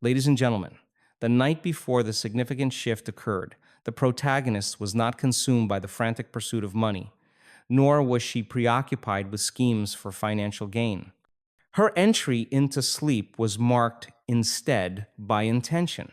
Ladies and gentlemen, the night before the significant shift occurred, the protagonist was not consumed by the frantic pursuit of money, nor was she preoccupied with schemes for financial gain. Her entry into sleep was marked instead by intention.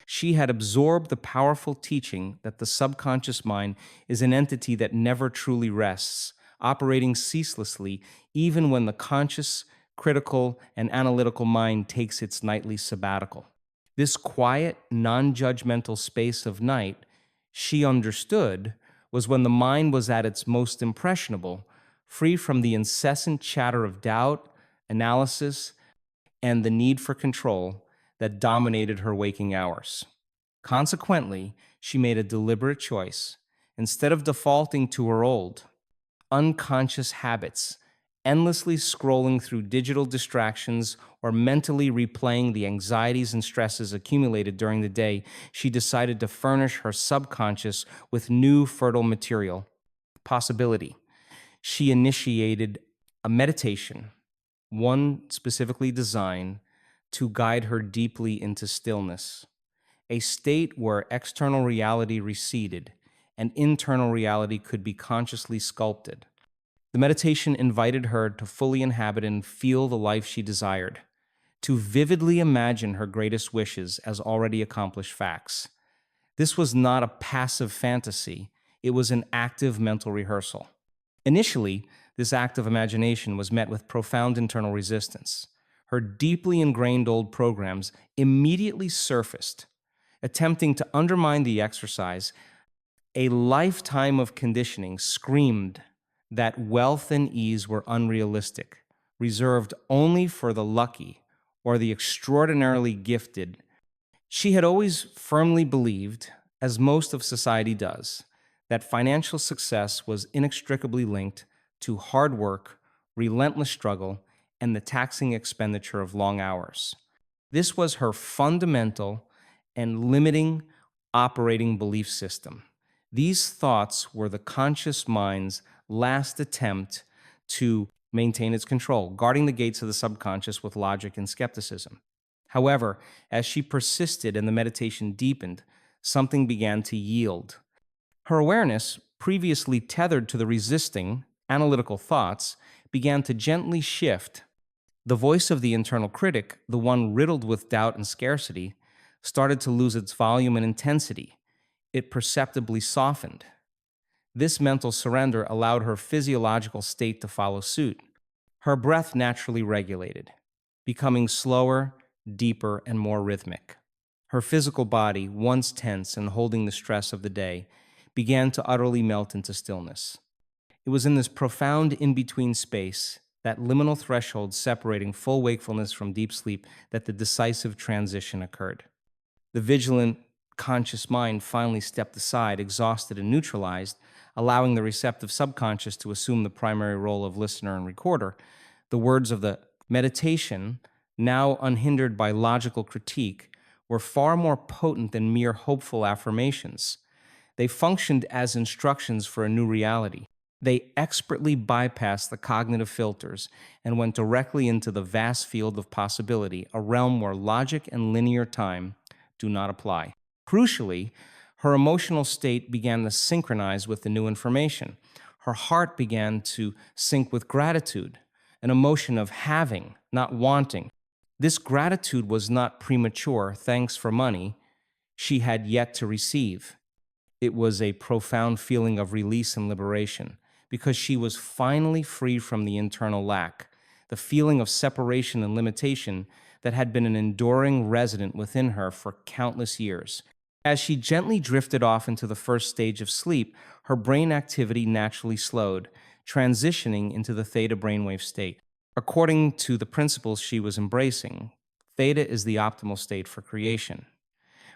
She had absorbed the powerful teaching that the subconscious mind is an entity that never truly rests, operating ceaselessly even when the conscious, critical, and analytical mind takes its nightly sabbatical. This quiet, non judgmental space of night, she understood, was when the mind was at its most impressionable, free from the incessant chatter of doubt, analysis, and the need for control that dominated her waking hours. Consequently, she made a deliberate choice. Instead of defaulting to her old, unconscious habits, endlessly scrolling through digital distractions or mentally replaying the anxieties and stresses accumulated during the day, she decided to furnish her subconscious with new fertile material, possibility. She initiated a meditation, one specifically designed to guide her deeply into stillness, a state where external reality receded and internal reality could be consciously sculpted. The meditation invited her to fully inhabit and feel the life she desired, to vividly imagine her greatest wishes as already accomplished facts. This was not a passive fantasy, it was an active mental rehearsal. Initially, this act of imagination was met with profound internal resistance. Her deeply ingrained old programs immediately surfaced, attempting to undermine the exercise. A lifetime of conditioning screamed that wealth and ease were unrealistic, reserved only for the lucky or the extraordinarily gifted. She had always firmly believed, as most of society does, that financial success was inextricably linked to hard work, relentless struggle, and the taxing expenditure of long hours. This was her fundamental and limiting operating belief system. These thoughts were the conscious mind's last attempt to maintain its control, guarding the gates of the subconscious with logic and skepticism. However, as she persisted and the meditation deepened, something began to yield. Her awareness, previously tethered to the resisting, analytical thoughts, began to gently shift. The voice of the internal critic, the one riddled with doubt and scarcity, started to lose its volume and intensity. It perceptibly softened. This mental surrender allowed her physiological state to follow suit. Her breath naturally regulated, becoming slower, deeper, and more rhythmic. Her physical body, once tense and holding the stress of the day, began to utterly melt into stillness. It was in this profound in-between space, that liminal threshold separating full wakefulness from deep sleep, that the decisive transition occurred. The vigilant, conscious mind finally stepped aside, exhausted and neutralized, allowing the receptive subconscious to assume the primary role of listener and recorder. The words of the meditation, now unhindered by logical critique, were far more potent than mere hopeful affirmations. They functioned as instructions for a new reality. They expertly bypassed the cognitive filters and went directly into the vast field of possibility, a realm where logic and linear time do not apply. Crucially, her emotional state began to synchronize with the new information. Her heart began to sync with gratitude, an emotion of having, not wanting. This gratitude was not premature, thanks for money she had yet to receive. It was a profound feeling of release and liberation, because she was finally free from the internal lack, the feeling of separation and limitation that had been an enduring resident within her for countless years. As she gently drifted off into the first stage of sleep, her brain activity naturally slowed, transitioning into the theta brainwave state. According to the principles she was embracing, theta is the optimal state for creation,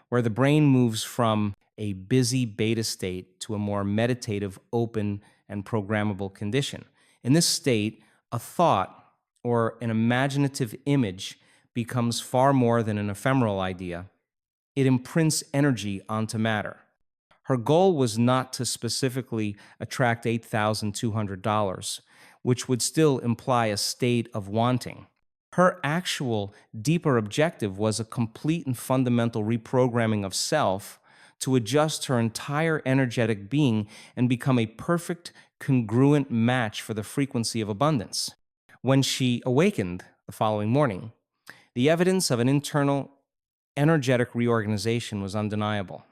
where the brain moves from a busy beta state to a more meditative, open, and programmable condition. In this state, a thought or an imaginative image becomes far more than an ephemeral idea. It imprints energy onto matter. Her goal was not to specifically attract $8,200, which would still imply a state of wanting. Her actual, deeper objective was a complete and fundamental reprogramming of self to adjust her entire energetic being and become a perfect, congruent match for the frequency of abundance. When she awakened the following morning, the evidence of an internal, energetic reorganization was undeniable.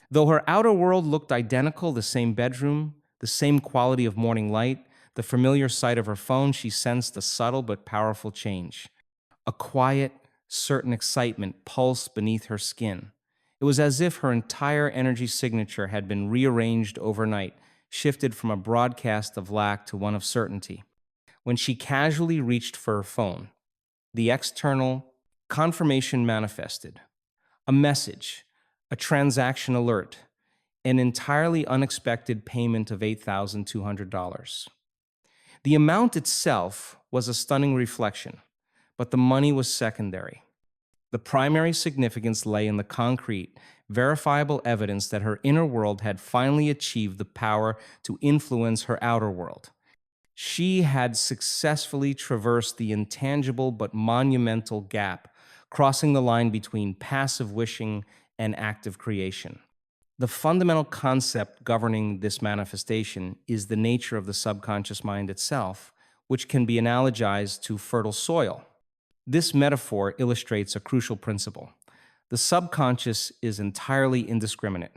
Though her outer world looked identical, the same bedroom, the same quality of morning light, the familiar sight of her phone, she sensed a subtle but powerful change. A quiet, certain excitement pulsed beneath her skin. It was as if her entire energy signature had been rearranged overnight, shifted from a broadcast of lack to one of certainty. When she casually reached for her phone, the external confirmation manifested. A message, a transaction alert, an entirely unexpected payment of $8,200. The amount itself was a stunning reflection, but the money was secondary. The primary significance lay in the concrete, verifiable evidence that her inner world had finally achieved the power to influence her outer world. She had successfully traversed the intangible but monumental gap, crossing the line between passive wishing and active creation. The fundamental concept governing this manifestation is the nature of the subconscious mind itself, which can be analogized to fertile soil. This metaphor illustrates a crucial principle. The subconscious is entirely indiscriminate.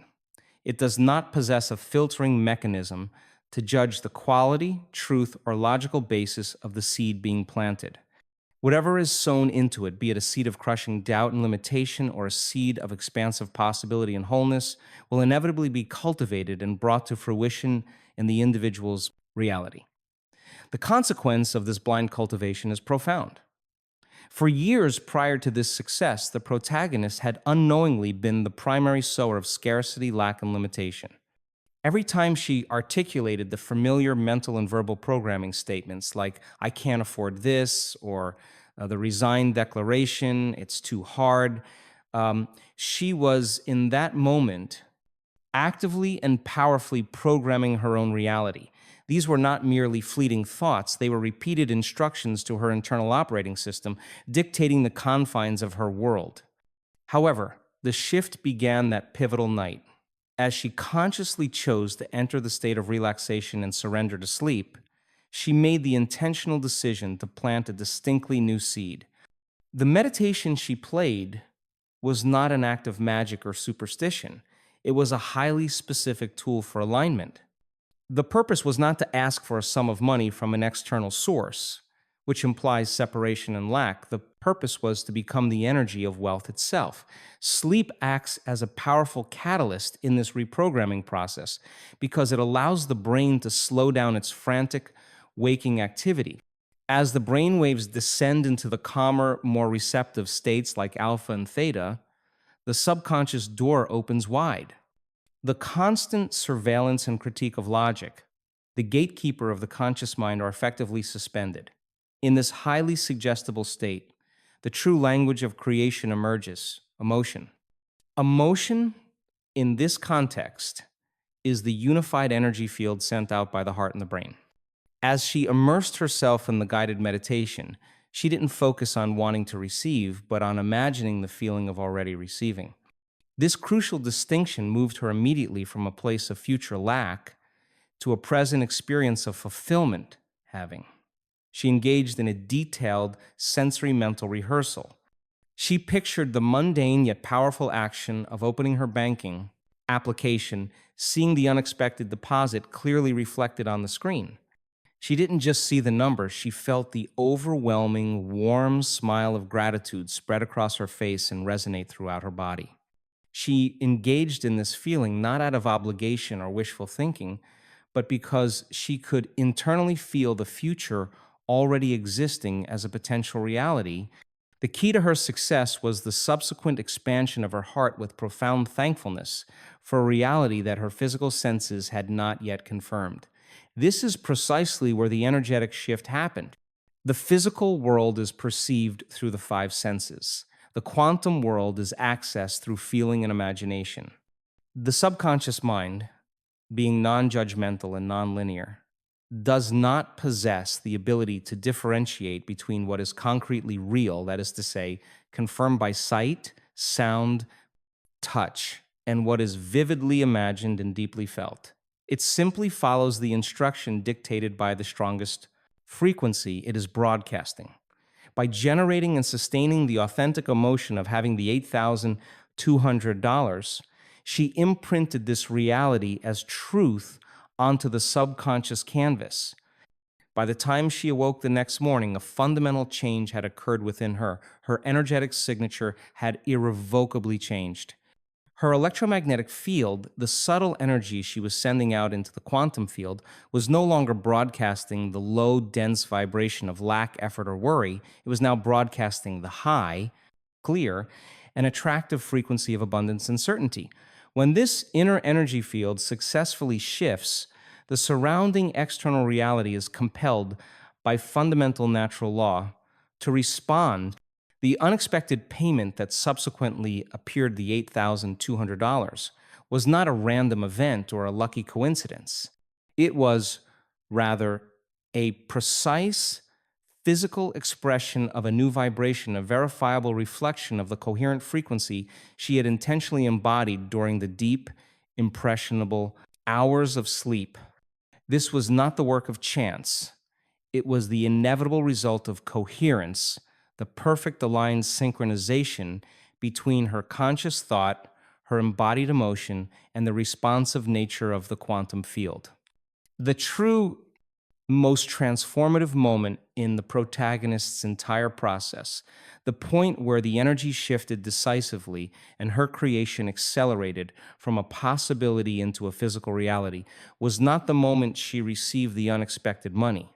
It does not possess a filtering mechanism to judge the quality, truth, or logical basis of the seed being planted. Whatever is sown into it, be it a seed of crushing doubt and limitation or a seed of expansive possibility and wholeness, will inevitably be cultivated and brought to fruition in the individual's reality. The consequence of this blind cultivation is profound. For years prior to this success, the protagonist had unknowingly been the primary sower of scarcity, lack, and limitation. Every time she articulated the familiar mental and verbal programming statements like, I can't afford this, or the resigned declaration, it's too hard, she was in that moment actively and powerfully programming her own reality. These were not merely fleeting thoughts, they were repeated instructions to her internal operating system, dictating the confines of her world. However, the shift began that pivotal night. As she consciously chose to enter the state of relaxation and surrender to sleep, she made the intentional decision to plant a distinctly new seed. The meditation she played was not an act of magic or superstition. It was a highly specific tool for alignment. The purpose was not to ask for a sum of money from an external source, which implies separation and lack. The purpose was to become the energy of wealth itself. Sleep acts as a powerful catalyst in this reprogramming process because it allows the brain to slow down its frantic waking activity. As the brain waves descend into the calmer, more receptive states like alpha and theta, the subconscious door opens wide. The constant surveillance and critique of logic, the gatekeeper of the conscious mind, are effectively suspended. In this highly suggestible state, the true language of creation emerges, emotion. Emotion, in this context, is the unified energy field sent out by the heart and the brain. As she immersed herself in the guided meditation, she didn't focus on wanting to receive, but on imagining the feeling of already receiving. This crucial distinction moved her immediately from a place of future lack to a present experience of fulfillment, having. She engaged in a detailed sensory mental rehearsal. She pictured the mundane yet powerful action of opening her banking application, seeing the unexpected deposit clearly reflected on the screen. She didn't just see the number, she felt the overwhelming, warm smile of gratitude spread across her face and resonate throughout her body. She engaged in this feeling not out of obligation or wishful thinking, but because she could internally feel the future already existing as a potential reality. The key to her success was the subsequent expansion of her heart with profound thankfulness for a reality that her physical senses had not yet confirmed. This is precisely where the energetic shift happened. The physical world is perceived through the five senses. The quantum world is accessed through feeling and imagination. The subconscious mind, being non-judgmental and non-linear, does not possess the ability to differentiate between what is concretely real, that is to say, confirmed by sight, sound, touch, and what is vividly imagined and deeply felt. It simply follows the instruction dictated by the strongest frequency it is broadcasting. By generating and sustaining the authentic emotion of having the $8,200, she imprinted this reality as truth onto the subconscious canvas. By the time she awoke the next morning, a fundamental change had occurred within her. Her energetic signature had irrevocably changed. Her electromagnetic field, the subtle energy she was sending out into the quantum field, was no longer broadcasting the low, dense vibration of lack, effort, or worry. It was now broadcasting the high, clear, and attractive frequency of abundance and certainty. When this inner energy field successfully shifts, the surrounding external reality is compelled by fundamental natural law to respond. The unexpected payment that subsequently appeared, the $8,200, was not a random event or a lucky coincidence. It was, rather, a precise physical expression of a new vibration, a verifiable reflection of the coherent frequency she had intentionally embodied during the deep, impressionable hours of sleep. This was not the work of chance. It was the inevitable result of coherence, the perfect aligned synchronization between her conscious thought, her embodied emotion, and the responsive nature of the quantum field. The true most transformative moment in the protagonist's entire process, the point where the energy shifted decisively and her creation accelerated from a possibility into a physical reality, was not the moment she received the unexpected money.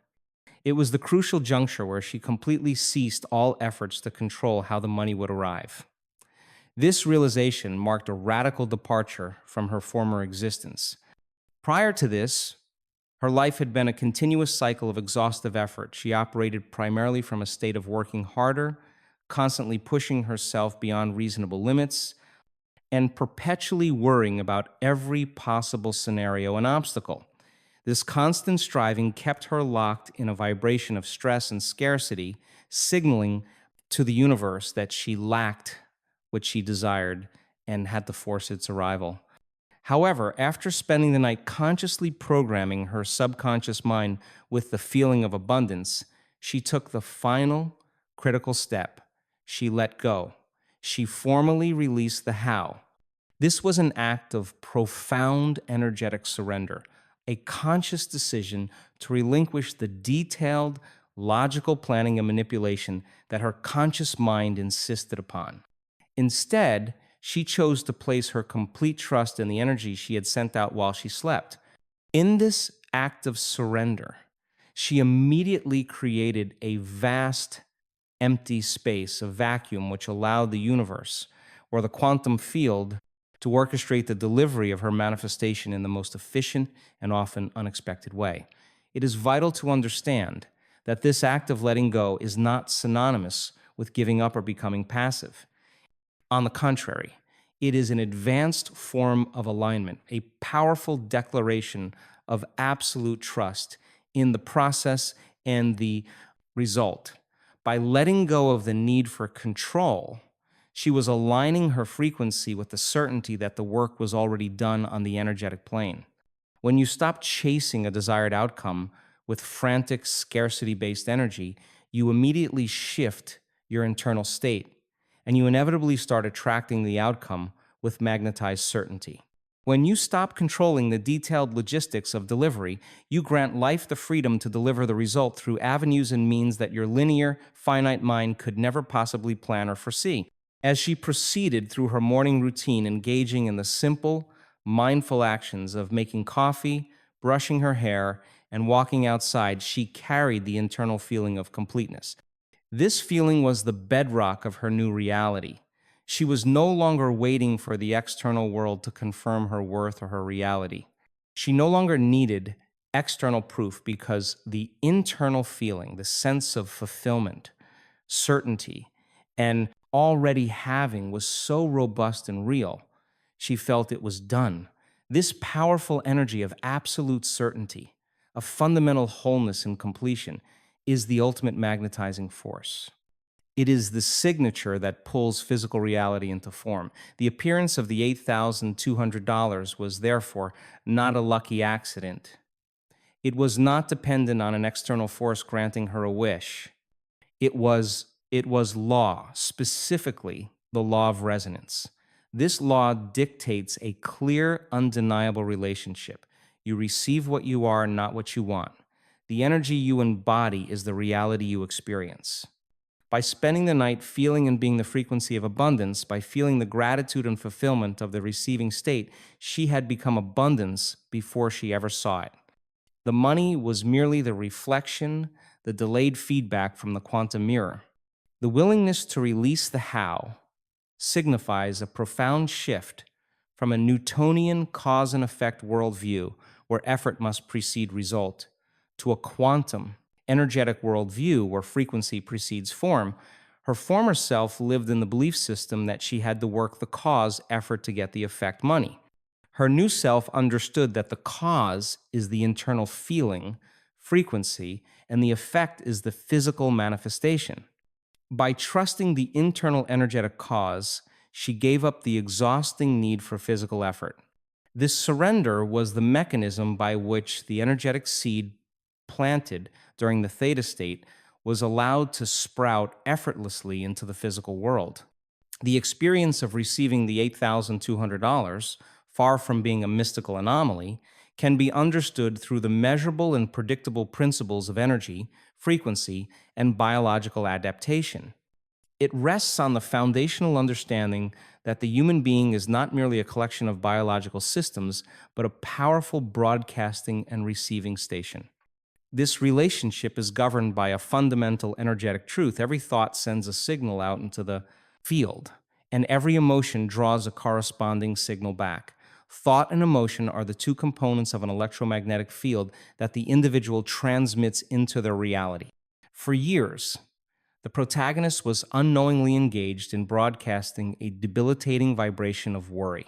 It was the crucial juncture where she completely ceased all efforts to control how the money would arrive. This realization marked a radical departure from her former existence. Prior to this, her life had been a continuous cycle of exhaustive effort. She operated primarily from a state of working harder, constantly pushing herself beyond reasonable limits, and perpetually worrying about every possible scenario and obstacle. This constant striving kept her locked in a vibration of stress and scarcity, signaling to the universe that she lacked what she desired and had to force its arrival. However, after spending the night consciously programming her subconscious mind with the feeling of abundance, she took the final critical step. She let go. She formally released the how. This was an act of profound energetic surrender, a conscious decision to relinquish the detailed, logical planning and manipulation that her conscious mind insisted upon. Instead, she chose to place her complete trust in the energy she had sent out while she slept. In this act of surrender, she immediately created a vast, empty space, a vacuum which allowed the universe, or the quantum field, to orchestrate the delivery of her manifestation in the most efficient and often unexpected way. It is vital to understand that this act of letting go is not synonymous with giving up or becoming passive. On the contrary, it is an advanced form of alignment, a powerful declaration of absolute trust in the process and the result. By letting go of the need for control, she was aligning her frequency with the certainty that the work was already done on the energetic plane. When you stop chasing a desired outcome with frantic, scarcity-based energy, you immediately shift your internal state, and you inevitably start attracting the outcome with magnetized certainty. When you stop controlling the detailed logistics of delivery, you grant life the freedom to deliver the result through avenues and means that your linear, finite mind could never possibly plan or foresee. As she proceeded through her morning routine, engaging in the simple, mindful actions of making coffee, brushing her hair, and walking outside, she carried the internal feeling of completeness. This feeling was the bedrock of her new reality. She was no longer waiting for the external world to confirm her worth or her reality. She no longer needed external proof because the internal feeling, the sense of fulfillment, certainty, and already having was so robust and real, she felt it was done. This powerful energy of absolute certainty, a fundamental wholeness and completion, is the ultimate magnetizing force. It is the signature that pulls physical reality into form. The appearance of the $8,200 was therefore not a lucky accident. It was not dependent on an external force granting her a wish. It was law, specifically the law of resonance. This law dictates a clear, undeniable relationship. You receive what you are, not what you want. The energy you embody is the reality you experience. By spending the night feeling and being the frequency of abundance, by feeling the gratitude and fulfillment of the receiving state, she had become abundance before she ever saw it. The money was merely the reflection, the delayed feedback from the quantum mirror. The willingness to release the how signifies a profound shift from a Newtonian cause and effect worldview where effort must precede result to a quantum energetic worldview where frequency precedes form. Her former self lived in the belief system that she had to work the cause effort to get the effect money. Her new self understood that the cause is the internal feeling, frequency, and the effect is the physical manifestation. By trusting the internal energetic cause, she gave up the exhausting need for physical effort. This surrender was the mechanism by which the energetic seed planted during the theta state was allowed to sprout effortlessly into the physical world. The experience of receiving the $8,200, far from being a mystical anomaly, can be understood through the measurable and predictable principles of energy, frequency, and biological adaptation. It rests on the foundational understanding that the human being is not merely a collection of biological systems, but a powerful broadcasting and receiving station. This relationship is governed by a fundamental energetic truth. Every thought sends a signal out into the field, and every emotion draws a corresponding signal back. Thought and emotion are the two components of an electromagnetic field that the individual transmits into their reality. For years, the protagonist was unknowingly engaged in broadcasting a debilitating vibration of worry.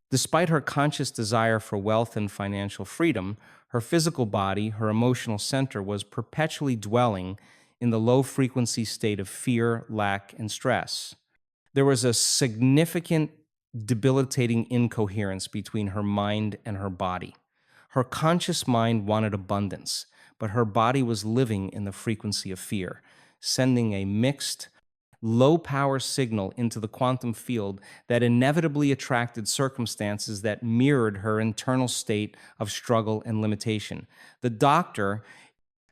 Despite her conscious desire for wealth and financial freedom, her physical body, her emotional center, was perpetually dwelling in the low-frequency state of fear, lack, and stress. There was a significant, debilitating incoherence between her mind and her body. Her conscious mind wanted abundance, but her body was living in the frequency of fear, sending a mixed, low-power signal into the quantum field that inevitably attracted circumstances that mirrored her internal state of struggle and limitation. The doctor,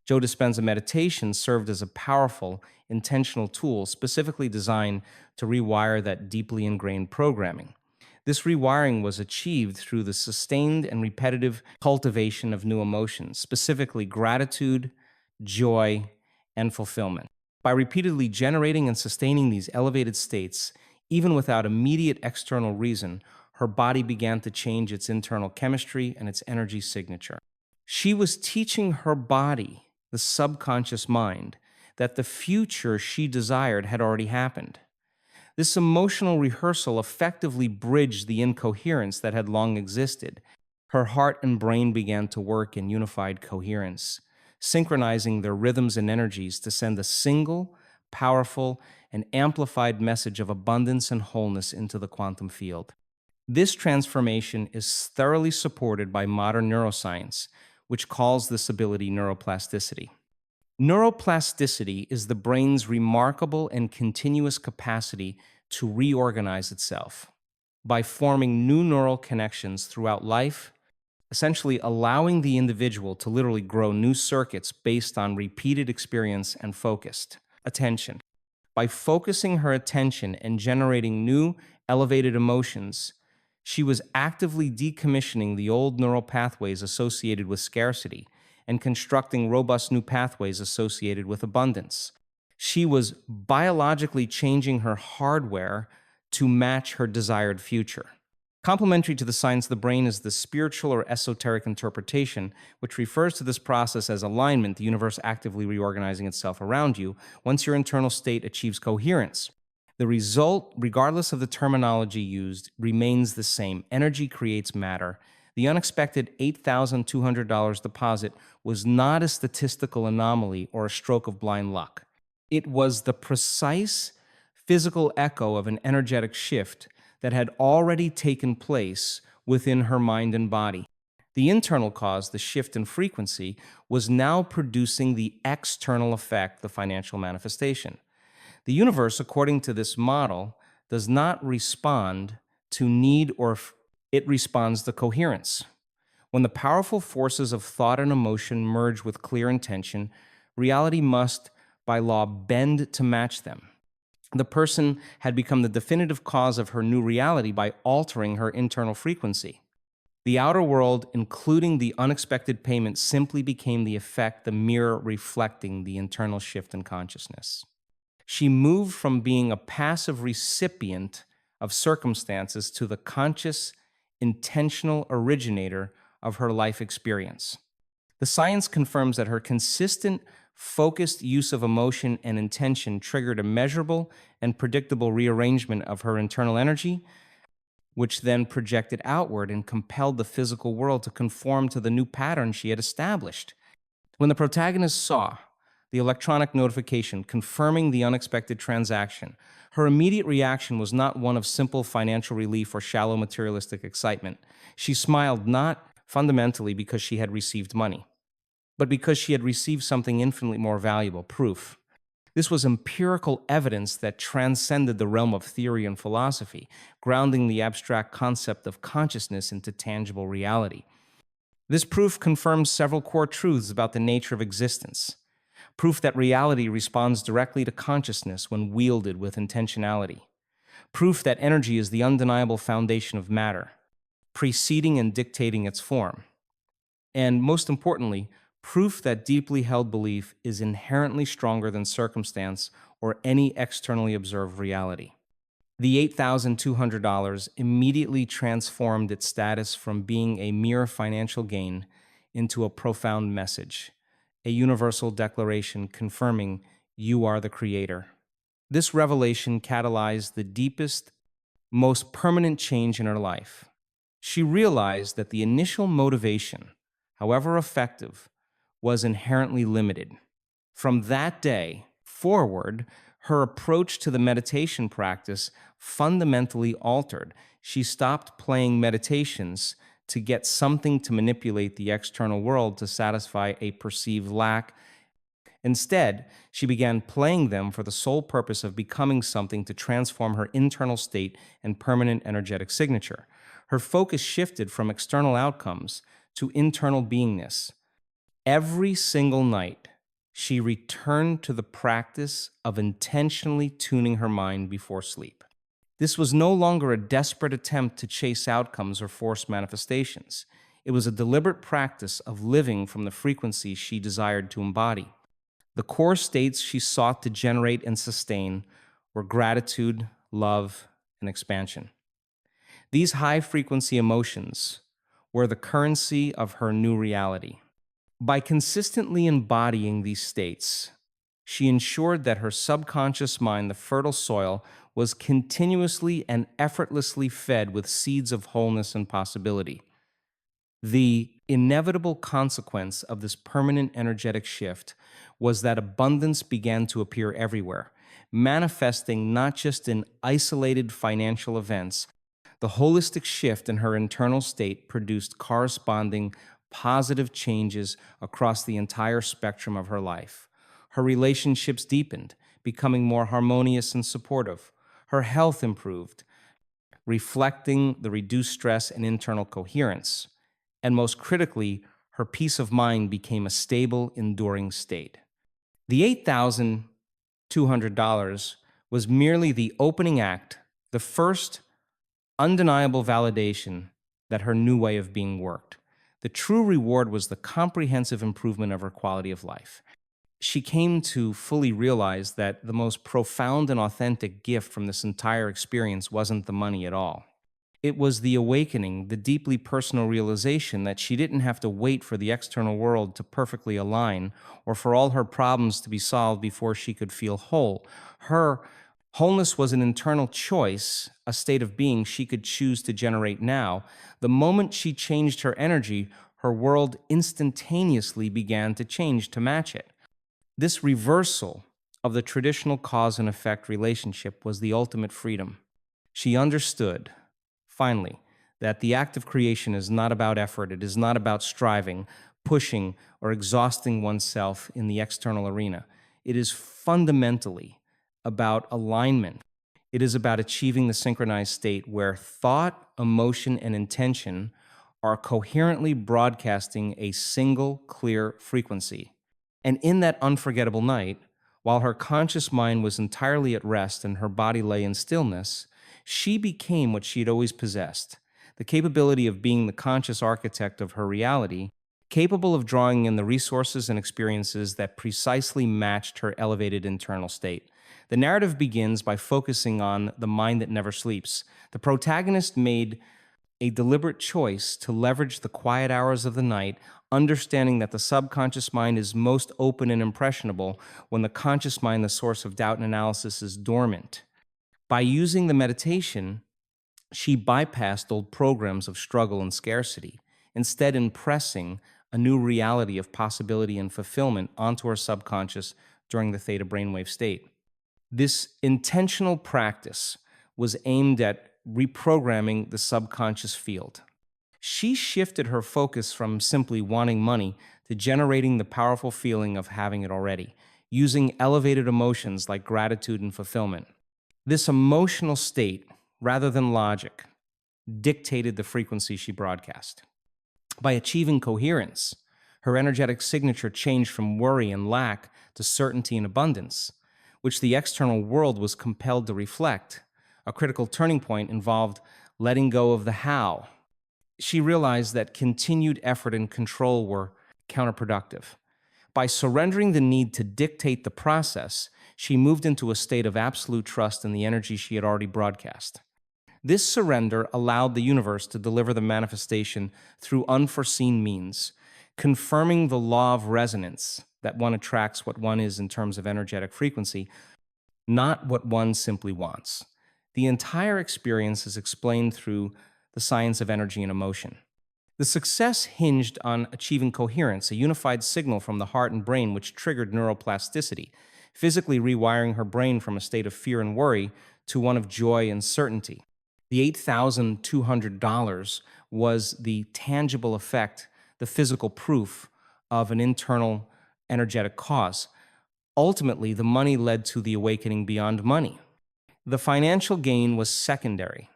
Joe Dispenza meditation, served as a powerful, intentional tool specifically designed to rewire that deeply ingrained programming. This rewiring was achieved through the sustained and repetitive cultivation of new emotions, specifically gratitude, joy, and fulfillment. By repeatedly generating and sustaining these elevated states, even without immediate external reason, her body began to change its internal chemistry and its energy signature. She was teaching her body, the subconscious mind, that the future she desired had already happened. This emotional rehearsal effectively bridged the incoherence that had long existed. Her heart and brain began to work in unified coherence, synchronizing their rhythms and energies to send a single, powerful, and amplified message of abundance and wholeness into the quantum field. This transformation is thoroughly supported by modern neuroscience, which calls this ability neuroplasticity. Neuroplasticity is the brain's remarkable and continuous capacity to reorganize itself. By forming new neural connections throughout life, essentially allowing the individual to literally grow new circuits based on repeated experience and focused attention. By focusing her attention and generating new, elevated emotions, she was actively decommissioning the old neural pathways associated with scarcity and constructing robust new pathways associated with abundance. She was biologically changing her hardware to match her desired future. Complementary to the science of the brain is the spiritual or esoteric interpretation, which refers to this process as alignment, the universe actively reorganizing itself around you once your internal state achieves coherence. The result, regardless of the terminology used, remains the same. Energy creates matter. The unexpected $8,200 deposit was not a statistical anomaly or a stroke of blind luck. It was the precise physical echo of an energetic shift that had already taken place within her mind and body. The internal cause, the shift in frequency, was now producing the external effect, the financial manifestation. The universe, according to this model, does not respond to need it responds to coherence. When the powerful forces of thought and emotion merge with clear intention, reality must, by law, bend to match them. The person had become the definitive cause of her new reality by altering her internal frequency. The outer world, including the unexpected payment, simply became the effect, the mirror reflecting the internal shift in consciousness. She moved from being a passive recipient of circumstances to the conscious, intentional originator of her life experience. The science confirms that her consistent, focused use of emotion and intention triggered a measurable and predictable rearrangement of her internal energy, which then projected outward and compelled the physical world to conform to the new pattern she had established. When the protagonist saw the electronic notification confirming the unexpected transaction, her immediate reaction was not one of simple financial relief or shallow materialistic excitement. She smiled not fundamentally because she had received money, but because she had received something infinitely more valuable, proof. This was empirical evidence that transcended the realm of theory and philosophy, grounding the abstract concept of consciousness into tangible reality. This proof confirms several core truths about the nature of existence. Proof that reality responds directly to consciousness when wielded with intentionality. Proof that energy is the undeniable foundation of matter, preceding and dictating its form. And most importantly, proof that deeply held belief is inherently stronger than circumstance or any externally observed reality. The $8,200 immediately transformed its status from being a mere financial gain into a profound message, a universal declaration confirming you are the creator. This revelation catalyzed the deepest, most permanent change in her life. She realized that the initial motivation, however effective, was inherently limited. From that day forward, her approach to the meditation practice fundamentally altered. She stopped playing meditations to get something to manipulate the external world to satisfy a perceived lack. Instead, she began playing them for the sole purpose of becoming something to transform her internal state and permanent energetic signature. Her focus shifted from external outcomes to internal beingness. Every single night, she returned to the practice of intentionally tuning her mind before sleep. This was no longer a desperate attempt to chase outcomes or force manifestations. It was a deliberate practice of living from the frequency she desired to embody. The core states she sought to generate and sustain were gratitude, love, and expansion. These high-frequency emotions were the currency of her new reality. By consistently embodying these states, she ensured that her subconscious mind, the fertile soil, was continuously and effortlessly fed with seeds of wholeness and possibility. The inevitable consequence of this permanent energetic shift was that abundance began to appear everywhere, manifesting not just in isolated financial events. The holistic shift in her internal state produced corresponding positive changes across the entire spectrum of her life. Her relationships deepened, becoming more harmonious and supportive. Her health improved, reflecting the reduced stress and internal coherence. And most critically, her peace of mind became a stable, enduring state. The $8,200 was merely the opening act, the first undeniable validation that her new way of being worked. The true reward was the comprehensive improvement of her quality of life. She came to fully realize that the most profound and authentic gift from this entire experience wasn't the money at all. It was the awakening, the deeply personal realization that she didn't have to wait for the external world to perfectly align or for all her problems to be solved before she could feel whole. Her Wholeness was an internal choice, a state of being she could choose to generate now. The moment she changed her energy, her world instantaneously began to change to match it. This reversal of the traditional cause and effect relationship was the ultimate freedom. She understood, finally, that the act of creation is not about effort, it is not about striving, pushing, or exhausting oneself in the external arena. It is fundamentally about alignment. It is about achieving the synchronized state where thought, emotion, and intention are coherently broadcasting a single clear frequency. And in that unforgettable night, while her conscious mind was entirely at rest and her body lay in stillness, she became what she had always possessed, the capability of being the conscious architect of her reality, capable of drawing in the resources and experiences that precisely matched her elevated internal state. The narrative begins by focusing on the mind that never sleeps. The protagonist made a deliberate choice to leverage the quiet hours of the night, understanding that the subconscious mind is most open and impressionable when the conscious mind, the source of doubt and analysis, is dormant. By using the meditation, she bypassed old programs of struggle and scarcity, instead impressing a new reality of possibility and fulfillment onto her subconscious during the theta brainwave state. This intentional practice was aimed at reprogramming the subconscious field. She shifted her focus from simply wanting money to generating the powerful feeling of having it already, using elevated emotions like gratitude and fulfillment. This emotional state, rather than logic, dictated the frequency she broadcast. By achieving coherence, her energetic signature changed from worry and lack to certainty and abundance, which the external world was compelled to reflect. A critical turning point involved letting go of the how. She realized that continued effort and control were counterproductive. By surrendering the need to dictate the process, she moved into a state of absolute trust in the energy she had already broadcast. This surrender allowed the universe to deliver the manifestation through unforeseen means, confirming the law of resonance, that one attracts what one is in terms of energetic frequency, not what one simply wants. The entire experience is explained through the science of energy and emotion. The success hinged on achieving coherence, a unified signal from the heart and brain which triggered neuroplasticity, physically rewiring her brain from a state of fear and worry to one of joy and certainty. The $8,200 was the tangible effect, the physical proof of an internal energetic cause. Ultimately, the money led to the awakening beyond money. The financial gain was secondary.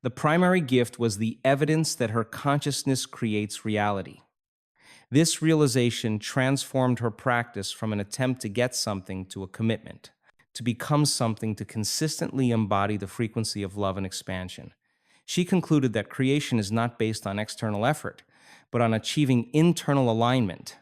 The primary gift was the evidence that her consciousness creates reality. This realization transformed her practice from an attempt to get something to a commitment, to become something to consistently embody the frequency of love and expansion. She concluded that creation is not based on external effort, but on achieving internal alignment.